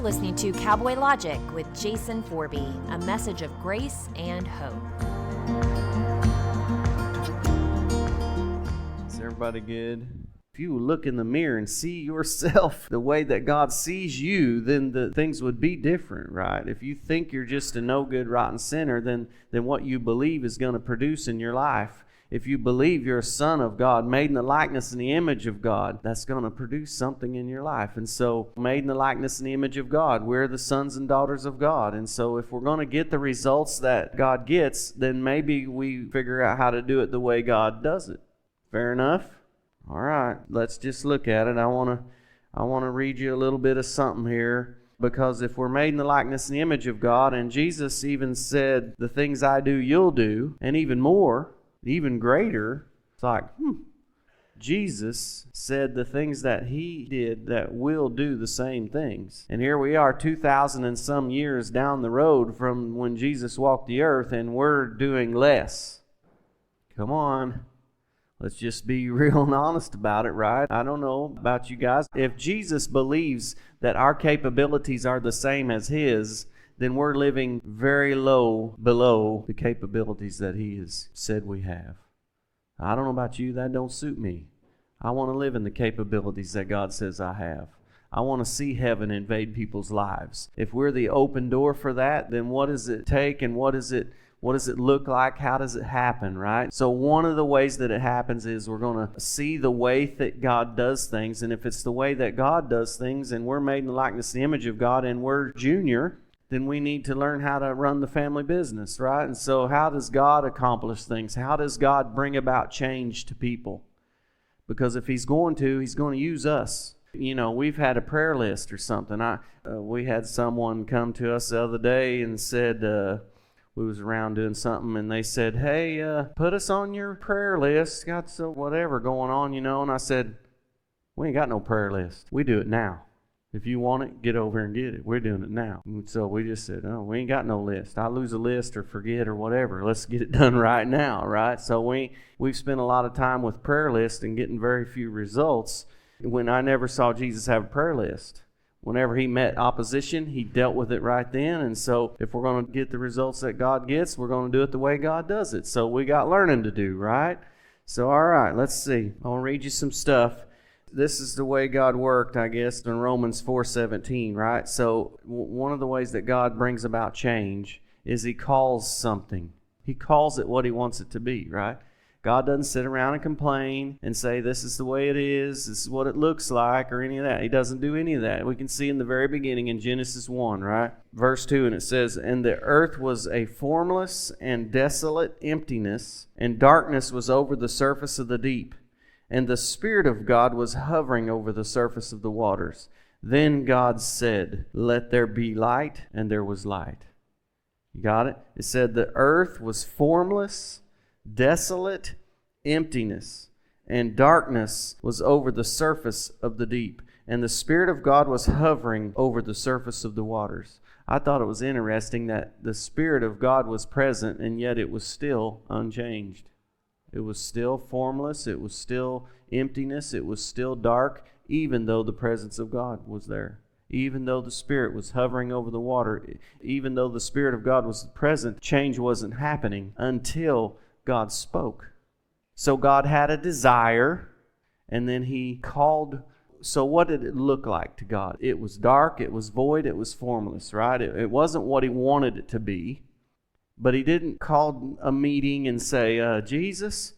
listening to Cowboy Logic with Jason Forby, a message of grace and hope. Is everybody good? If you look in the mirror and see yourself the way that God sees you, then the things would be different, right? If you think you're just a no good, rotten sinner, then what you believe is going to produce in your life. If you believe you're a son of God, made in the likeness and the image of God, that's going to produce something in your life. And so, made in the likeness and the image of God, we're the sons and daughters of God. And so, if we're going to get the results that God gets, then maybe we figure out how to do it the way God does it. Fair enough? All right, let's just look at it. I want to read you a little bit of something here. Because if we're made in the likeness and the image of God, and Jesus even said, the things I do, you'll do, and even more, even greater, it's like, Jesus said the things that he did that will do the same things. And here we are 2,000 and some years down the road from when Jesus walked the earth, and we're doing less. Come on. Let's just be real and honest about it, right? I don't know about you guys. If Jesus believes that our capabilities are the same as his, then we're living very low below the capabilities that he has said we have. I don't know about you, that don't suit me. I want to live in the capabilities that God says I have. I want to see heaven invade people's lives. If we're the open door for that, then what does it take and what does it look like? How does it happen, right? So one of the ways that it happens is we're going to see the way that God does things. And if it's the way that God does things and we're made in the likeness and the image of God and we're junior, then we need to learn how to run the family business, right? And so how does God accomplish things? How does God bring about change to people? Because if he's going to use us. You know, we've had a prayer list or something. We had someone come to us the other day and said, we was around doing something, and they said, hey, put us on your prayer list. Got some whatever going on, you know. And I said, we ain't got no prayer list. We do it now. If you want it, get over and get it. We're doing it now. And so we just said, oh, we ain't got no list. I lose a list or forget or whatever. Let's get it done right now, right? So we've spent a lot of time with prayer lists and getting very few results when I never saw Jesus have a prayer list. Whenever he met opposition, he dealt with it right then. And so if we're going to get the results that God gets, we're going to do it the way God does it. So we got learning to do, right? So, all right, let's see. I'll read you some stuff. This is the way God worked, I guess, in Romans 4:17, right? So one of the ways that God brings about change is he calls something. He calls it what he wants it to be, right? God doesn't sit around and complain and say, this is the way it is, this is what it looks like, or any of that. He doesn't do any of that. We can see in the very beginning in Genesis 1, right? Verse 2, and it says, and the earth was a formless and desolate emptiness, and darkness was over the surface of the deep. And the Spirit of God was hovering over the surface of the waters. Then God said, let there be light, and there was light. You got it? It said the earth was formless, desolate, emptiness, and darkness was over the surface of the deep. And the Spirit of God was hovering over the surface of the waters. I thought it was interesting that the Spirit of God was present, and yet it was still unchanged. It was still formless, it was still emptiness, it was still dark, even though the presence of God was there. Even though the Spirit was hovering over the water, even though the Spirit of God was present, change wasn't happening until God spoke. So God had a desire, and then he called. So what did it look like to God? It was dark, it was void, it was formless, right? It wasn't what he wanted it to be. But he didn't call a meeting and say, Jesus,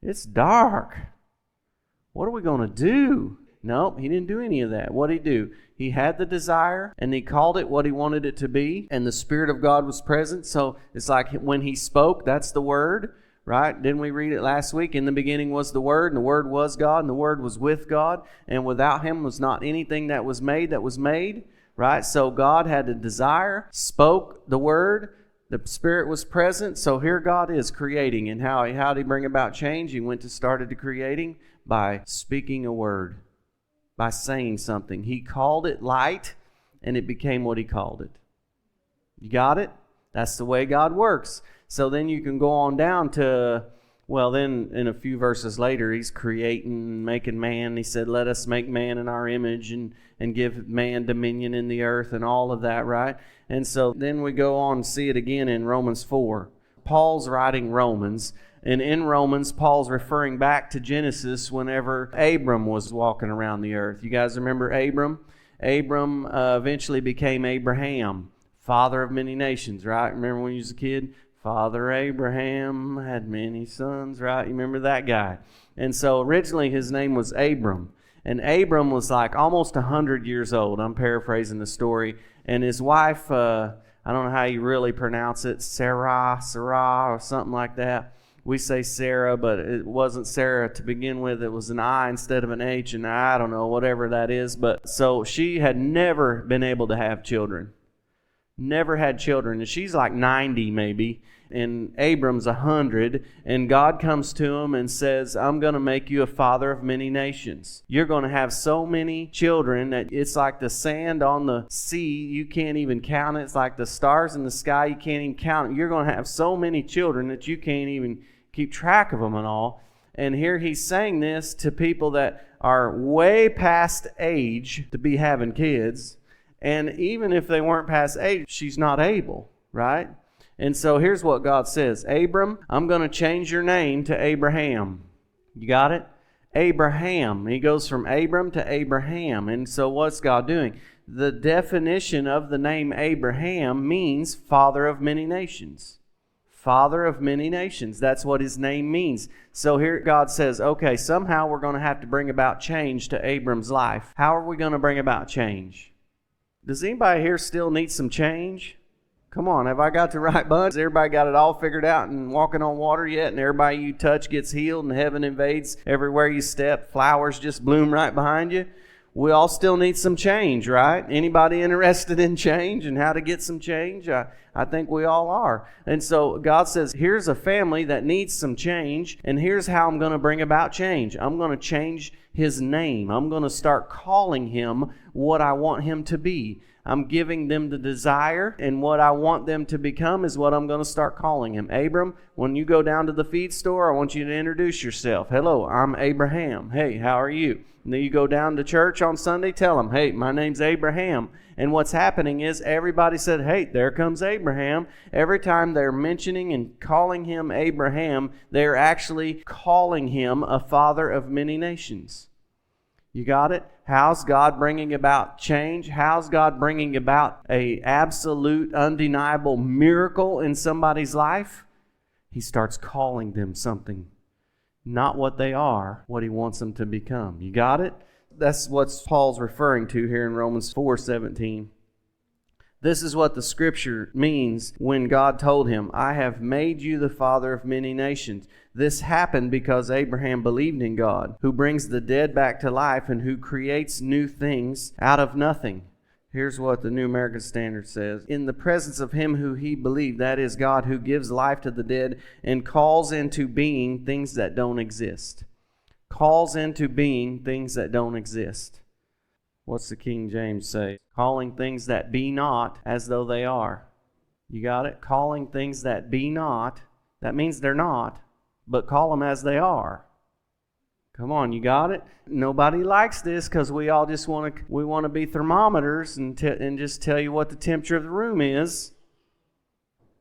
it's dark. What are we going to do? No, he didn't do any of that. What did he do? He had the desire, and he called it what he wanted it to be, and the Spirit of God was present. So it's like when he spoke, that's the Word, right? Didn't we read it last week? In the beginning was the Word, and the Word was God, and the Word was with God, and without him was not anything that was made. Right? So God had a desire, spoke the word, the Spirit was present. So here God is creating. And how did he bring about change? He started to creating by speaking a word, by saying something. He called it light, and it became what he called it. You got it? That's the way God works. So then you can go on down to Well, then in a few verses later, he's creating, making man. He said, let us make man in our image and give man dominion in the earth and all of that, right? And so then we go on and see it again in Romans 4. Paul's writing Romans, and in Romans, Paul's referring back to Genesis whenever Abram was walking around the earth. You guys remember Abram? Abram eventually became Abraham, father of many nations, right? Remember when you was a kid? Father Abraham had many sons, right? You remember that guy? And so originally his name was Abram. And Abram was like almost 100 years old. I'm paraphrasing the story. And his wife, I don't know how you really pronounce it, Sarah, or something like that. We say Sarah, but it wasn't Sarah to begin with. It was an I instead of an H, and I don't know, whatever that is. But so she had never been able to have children. Never had children. And she's like 90 maybe. And Abram's 100, and God comes to him and says, I'm going to make you a father of many nations. You're going to have so many children that it's like the sand on the sea. You can't even count it. It's like the stars in the sky. You can't even count it. You're going to have so many children that you can't even keep track of them and all. And here he's saying this to people that are way past age to be having kids. And even if they weren't past age, she's not able, right? And so here's what God says. Abram, I'm going to change your name to Abraham. You got it? Abraham. He goes from Abram to Abraham. And so what's God doing? The definition of the name Abraham means father of many nations. Father of many nations. That's what his name means. So here God says, okay, somehow we're going to have to bring about change to Abram's life. How are we going to bring about change? Does anybody here still need some change? Come on, have I got the right bunch? Has everybody got it all figured out and walking on water yet? And everybody you touch gets healed and heaven invades everywhere you step. Flowers just bloom right behind you. We all still need some change, right? Anybody interested in change and how to get some change? I think we all are. And so God says, here's a family that needs some change, and here's how I'm going to bring about change. I'm going to change his name. I'm going to start calling him what I want him to be. I'm giving them the desire, and what I want them to become is what I'm going to start calling him. Abram, when you go down to the feed store, I want you to introduce yourself. Hello, I'm Abraham. Hey, how are you? And then you go down to church on Sunday, tell them, hey, my name's Abraham. And what's happening is everybody said, hey, there comes Abraham. Every time they're mentioning and calling him Abraham, they're actually calling him a father of many nations. You got it? How's God bringing about change? How's God bringing about an absolute, undeniable miracle in somebody's life? He starts calling them something. Not what they are, what he wants them to become. You got it? That's what Paul's referring to here in Romans 4:17. This is what the scripture means when God told him, I have made you the father of many nations. This happened because Abraham believed in God, who brings the dead back to life and who creates new things out of nothing. Here's what the New American Standard says. In the presence of him who he believed, that is God, who gives life to the dead and calls into being things that don't exist. Calls into being things that don't exist. What's the King James say? Calling things that be not as though they are. You got it? Calling things that be not. That means they're not, but call them as they are. Come on, you got it? Nobody likes this because we all just want to be thermometers and just tell you what the temperature of the room is.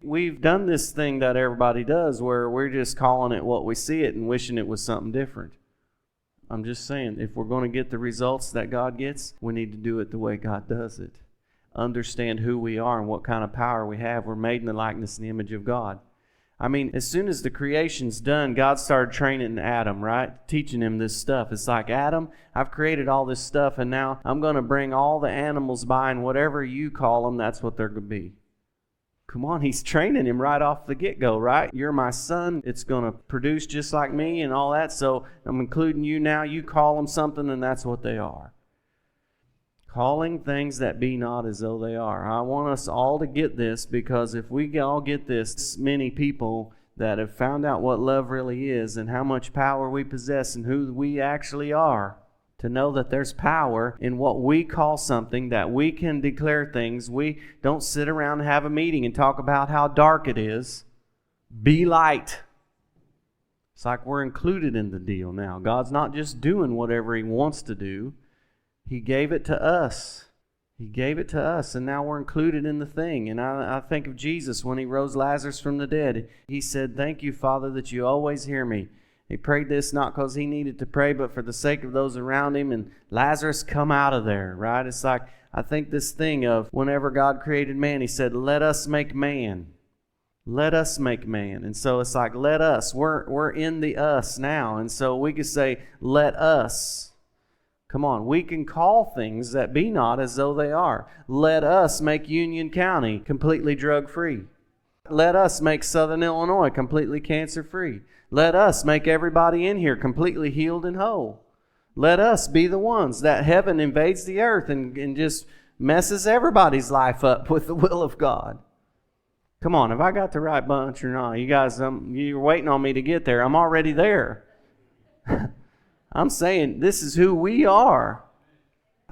We've done this thing that everybody does where we're just calling it what we see it and wishing it was something different. I'm just saying, if we're going to get the results that God gets, we need to do it the way God does it. Understand who we are and what kind of power we have. We're made in the likeness and the image of God. I mean, as soon as the creation's done, God started training Adam, right? Teaching him this stuff. It's like, Adam, I've created all this stuff, and now I'm going to bring all the animals by, and whatever you call them, that's what they're going to be. Come on, he's training him right off the get-go, right? You're my son. It's going to produce just like me and all that, so I'm including you now. You call them something, and that's what they are. Calling things that be not as though they are. I want us all to get this, because if we all get this, many people that have found out what love really is and how much power we possess and who we actually are, to know that there's power in what we call something, that we can declare things. We don't sit around and have a meeting and talk about how dark it is. Be light. It's like we're included in the deal now. God's not just doing whatever He wants to do. He gave it to us. He gave it to us, and now we're included in the thing. And I think of Jesus when He rose Lazarus from the dead. He said, "Thank you, Father, that you always hear me." He prayed this not because He needed to pray, but for the sake of those around Him. And Lazarus come out of there, right? It's like, I think this thing of whenever God created man, He said, "Let us make man." Let us make man. And so it's like, let us. We're in the us now. And so we could say, let us. Come on, we can call things that be not as though they are. Let us make Union County completely drug-free. Let us make Southern Illinois completely cancer-free. Let us make everybody in here completely healed and whole. Let us be the ones that heaven invades the earth and just messes everybody's life up with the will of God. Come on, have I got the right bunch or not? You guys, you're waiting on me to get there. I'm already there. I'm saying this is who we are.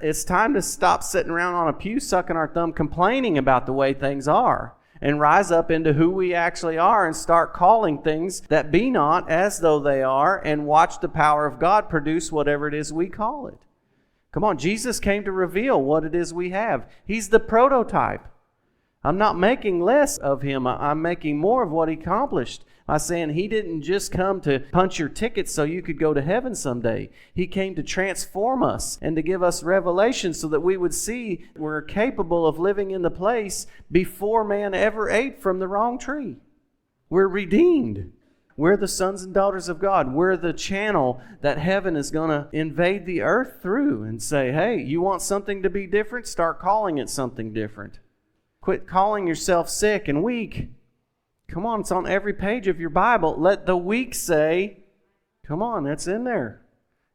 It's time to stop sitting around on a pew sucking our thumb complaining about the way things are and rise up into who we actually are and start calling things that be not as though they are and watch the power of God produce whatever it is we call it. Come on, Jesus came to reveal what it is we have. He's the prototype. I'm not making less of Him. I'm making more of what He accomplished. By saying He didn't just come to punch your ticket so you could go to heaven someday. He came to transform us and to give us revelation so that we would see we're capable of living in the place before man ever ate from the wrong tree. We're redeemed. We're the sons and daughters of God. We're the channel that heaven is going to invade the earth through and say, hey, you want something to be different? Start calling it something different. Quit calling yourself sick and weak. Come on, it's on every page of your Bible. Let the weak say, come on, that's in there.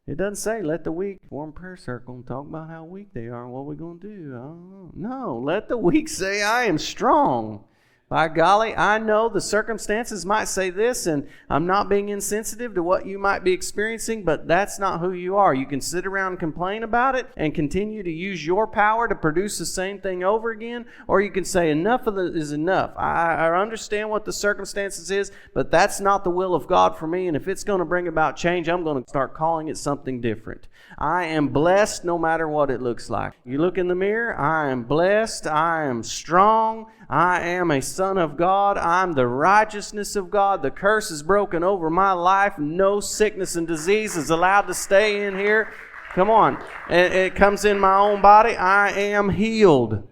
It doesn't say, let the weak form a prayer circle and talk about how weak they are and what we're going to do. I don't know. No, let the weak say, I am strong. By golly, I know the circumstances might say this, and I'm not being insensitive to what you might be experiencing, but that's not who you are. You can sit around and complain about it and continue to use your power to produce the same thing over again, or you can say enough of it is enough. I understand what the circumstances is, but that's not the will of God for me, and if it's going to bring about change, I'm going to start calling it something different. I am blessed no matter what it looks like. You look in the mirror, I am blessed, I am strong, I am a son of God. I'm the righteousness of God. The curse is broken over my life. No sickness and disease is allowed to stay in here. Come on. It comes in my own body. I am healed.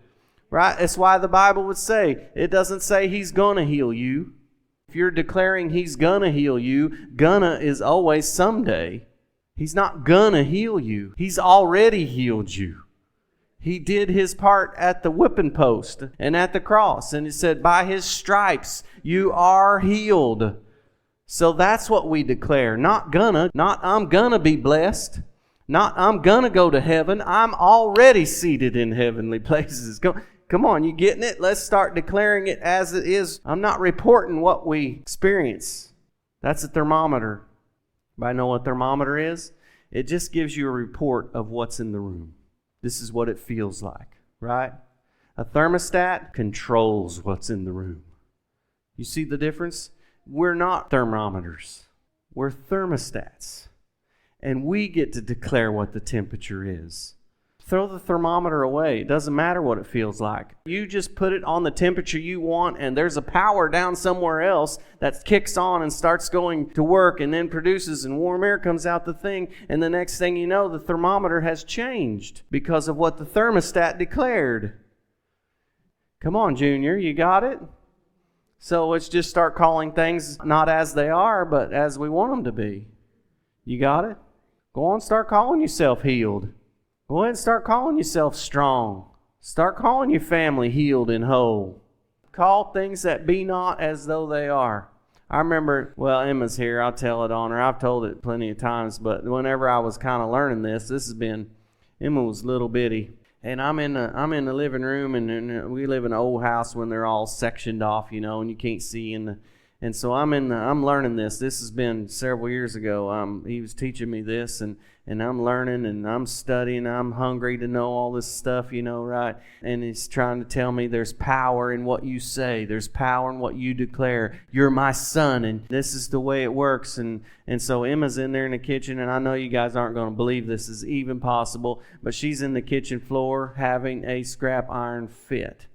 Right? That's why the Bible would say, it doesn't say He's going to heal you. If you're declaring He's going to heal you, gonna is always someday. He's not going to heal you. He's already healed you. He did His part at the whipping post and at the cross. And it said, by His stripes, you are healed. So that's what we declare. Not I'm gonna be blessed. Not I'm gonna go to heaven. I'm already seated in heavenly places. Come on, you getting it? Let's start declaring it as it is. I'm not reporting what we experience. That's a thermometer. Anybody know what a thermometer is? It just gives you a report of what's in the room. This is what it feels like, right? A thermostat controls what's in the room. You see the difference? We're not thermometers. We're thermostats. And we get to declare what the temperature is. Throw the thermometer away. It doesn't matter what it feels like. You just put it on the temperature you want, and there's a power down somewhere else that kicks on and starts going to work and then produces, and warm air comes out the thing, and the next thing you know, the thermometer has changed because of what the thermostat declared. Come on, Junior, you got it? So let's just start calling things not as they are, but as we want them to be. You got it? Go on, start calling yourself healed. Go ahead and start calling yourself strong. Start calling your family healed and whole. Call things that be not as though they are. I remember, well, Emma's here. I'll tell it on her. I've told it plenty of times, but whenever I was kind of learning this has been, Emma was little bitty. And I'm in the living room, and we live in an old house when they're all sectioned off, and you can't see in And so I'm learning this. This has been several years ago. He was teaching me this, and I'm learning, and I'm studying. I'm hungry to know all this stuff, right? And he's trying to tell me there's power in what you say. There's power in what you declare. You're my son, and this is the way it works. And so Emma's in there in the kitchen, and I know you guys aren't going to believe this is even possible, but she's in the kitchen floor having a scrap iron fit.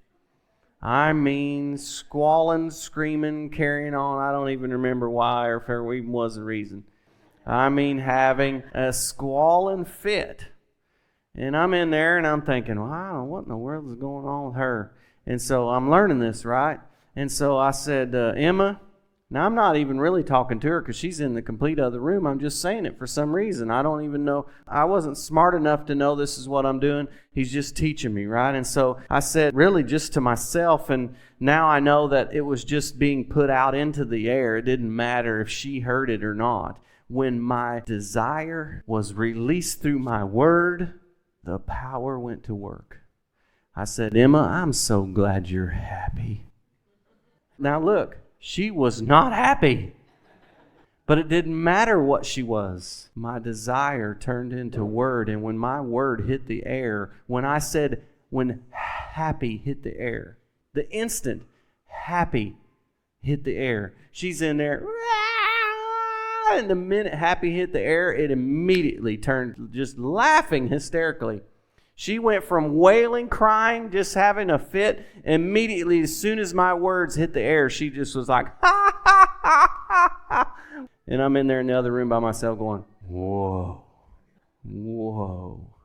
I mean, squalling, screaming, carrying on. I don't even remember why or if there even was a reason. I mean, having a squalling fit. And I'm in there and I'm thinking, well, I don't know what in the world is going on with her. And so I'm learning this, right? And so I said, Emma, now I'm not even really talking to her because she's in the complete other room. I'm just saying it for some reason. I don't even know. I wasn't smart enough to know this is what I'm doing. He's just teaching me, right? And so I said really just to myself, and now I know that it was just being put out into the air. It didn't matter if she heard it or not. When my desire was released through my word, the power went to work. I said, Emma, I'm so glad you're happy. Now look. She was not happy, but it didn't matter what she was. My desire turned into word, and when my word hit the air, when happy hit the air, the instant happy hit the air, she's in there, and the minute happy hit the air, it immediately turned just laughing hysterically. She went from wailing, crying, just having a fit. Immediately, as soon as my words hit the air, she just was like, ha, ha, ha, ha, ha. And I'm in there in the other room by myself going, whoa, whoa.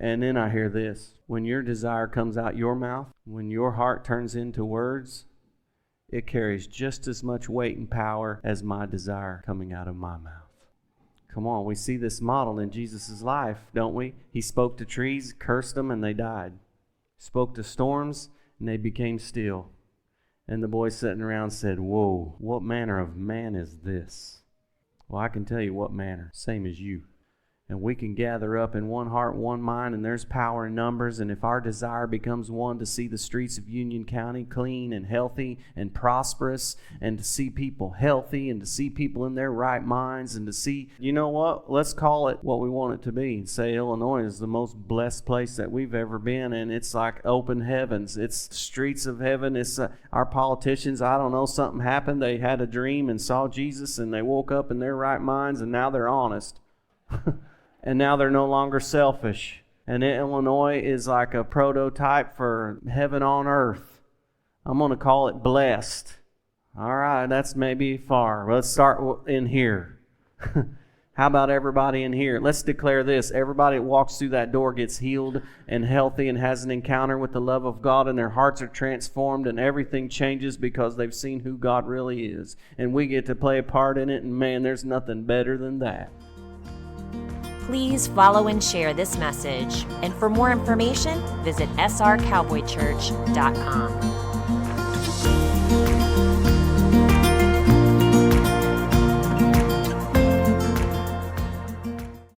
And then I hear this. When your desire comes out your mouth, when your heart turns into words, it carries just as much weight and power as my desire coming out of my mouth. Come on, we see this model in Jesus' life, don't we? He spoke to trees, cursed them, and they died. Spoke to storms, and they became still. And the boys sitting around said, whoa, what manner of man is this? Well, I can tell you what manner, same as you. And we can gather up in one heart, one mind, and there's power in numbers. And if our desire becomes one to see the streets of Union County clean and healthy and prosperous, and to see people healthy, and to see people in their right minds, and to see, you know what? Let's call it what we want it to be. Say Illinois is the most blessed place that we've ever been, and it's like open heavens. It's streets of heaven. It's our politicians, I don't know, something happened. They had a dream and saw Jesus, and they woke up in their right minds, and now they're honest. And now they're no longer selfish. And Illinois is like a prototype for heaven on earth. I'm going to call it blessed. All right, that's maybe far. Let's start in here. How about everybody in here? Let's declare this. Everybody that walks through that door gets healed and healthy and has an encounter with the love of God, and their hearts are transformed, and everything changes because they've seen who God really is. And we get to play a part in it, and man, there's nothing better than that. Please follow and share this message. And for more information, visit srcowboychurch.com.